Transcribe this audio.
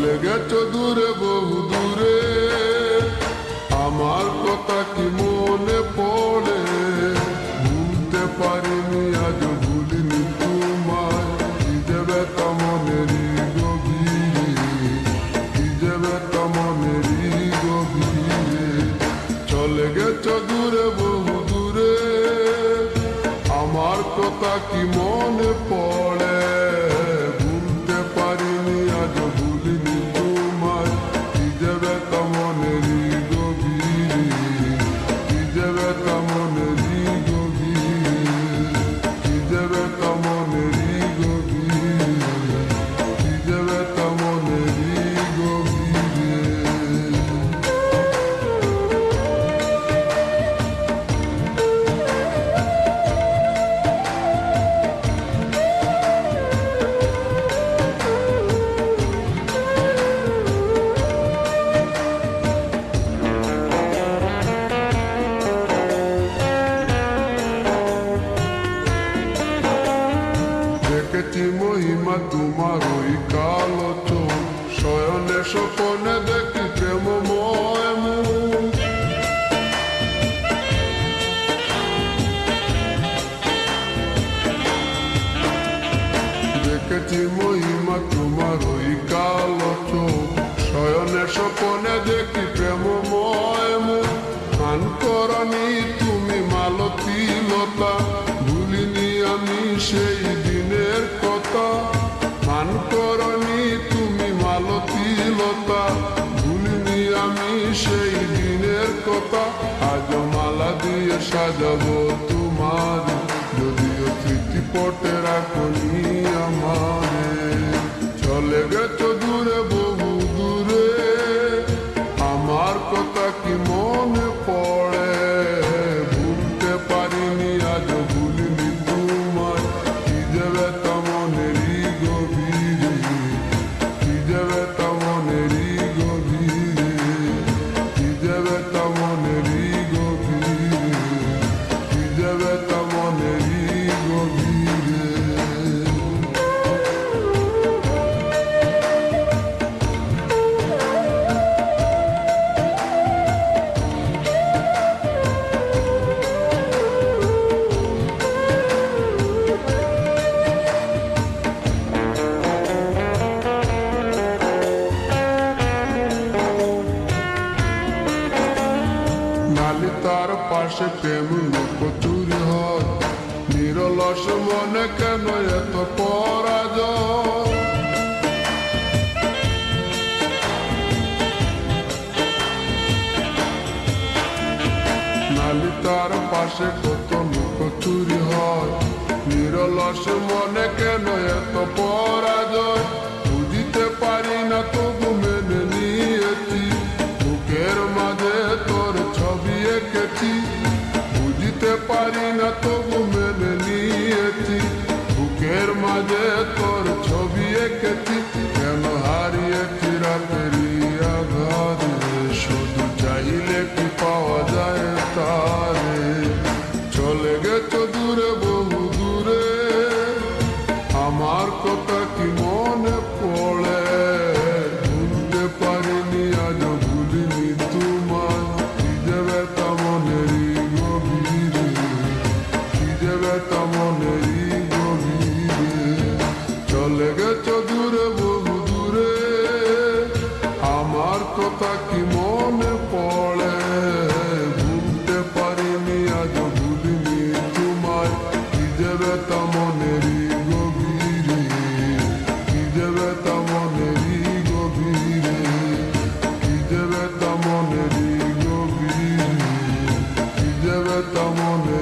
চলে গেছো দূরে বহু দূরে, আমার কথা কি মনে পড়ে? ভুলতে পারিনি আজ ভুলিনি তোমায়, কি যে ব্যথা মনেরই গভীরে, কি যে ব্যথা মনেরই গভীরে। চলে গেছো দূরে বহু দূরে, আমার কথা কি মনে পড়ে? ভুলতে পারিনি আজ ভুলিনি তোমায়, কি যে ব্যথা মনেরই গভীরে, কি যে ব্যথা মনেরই গভীরে, কি যে ব্যথা মনেরই গভীরে, কি যে ব্যথা মনেরই গভীরে। দেখেছি মহিমা তোমার ওই কালো চোখ, শয়নে স্বপনে দেখি প্রেমময় মুখ। দেখেছি মহিমা তোমার ওই কালো চোখ, শয়নে স্বপনে দেখি প্রেমময় মুখ। গান করনি তুমি মালতী লতা, ভুলিনি আমি সেই দিনের কথা। গান করনি তুমি মালতী লতা, ভুলিনি আমি সেই দিনের কথা। আজ মালা দিয়ে সাজাবো তোমার, যদিও স্মৃতিপটে রাখনি আমারে। চলে গেছো দূরে বহু দূরে, আমার কথা কি মনে পড়ে? ভুলতে পারিনি আজ ভুলিনি তোমায়, কি যে ব্যথা মনেরই গভীরে, কি যে ব্যথা মনেরই গভীরে, কি যে ব্যথা মনেরই গভীরে, কি যে ব্যথা মনেরই গভীরে। নালিতার পাশে প্রেম লুকোচুরি হয়, নিরলস মনে কেন এত পরাজয়? নালিতার পাশে কত লুকোচুরি হয়, নিরলস মনে কেন এত পরাজয়? বুঝিতে পারি না তবু মেনে নিয়েছি, বুকের মাঝে তোর ছবি এঁকেছি। বুঝিতে পারি না তবু মেনে নিয়েছি, বুকের মাঝে তোর ছবি এঁকেছি। কেন হারিয়েছি রাতেরই আধারে, শুধু চাইলে কি পাওয়া যায় তারে? চলে গেছো দূরে বহু দূরে, আমার কথা কি মনে পড়ে? ভুলতে পারিনি আজ ভুলিনি তোমায়, কি যে ব্যথা মনেরই গভীরে, কি যে ব্যথা মনেরই গভীরে। চলে গেছো দূরে বহু দূরে, আমার কথা কি মনে পড়ে? ভুলতে পারিনি আজ ভুলিনি তোমায়, কি যে ব্যথা মনেরই গভীরে, কি যে ব্যথা মনেরই গভীরে, কি যে ব্যথা মনেরই গভীরে, কি যে ব্যথা মনে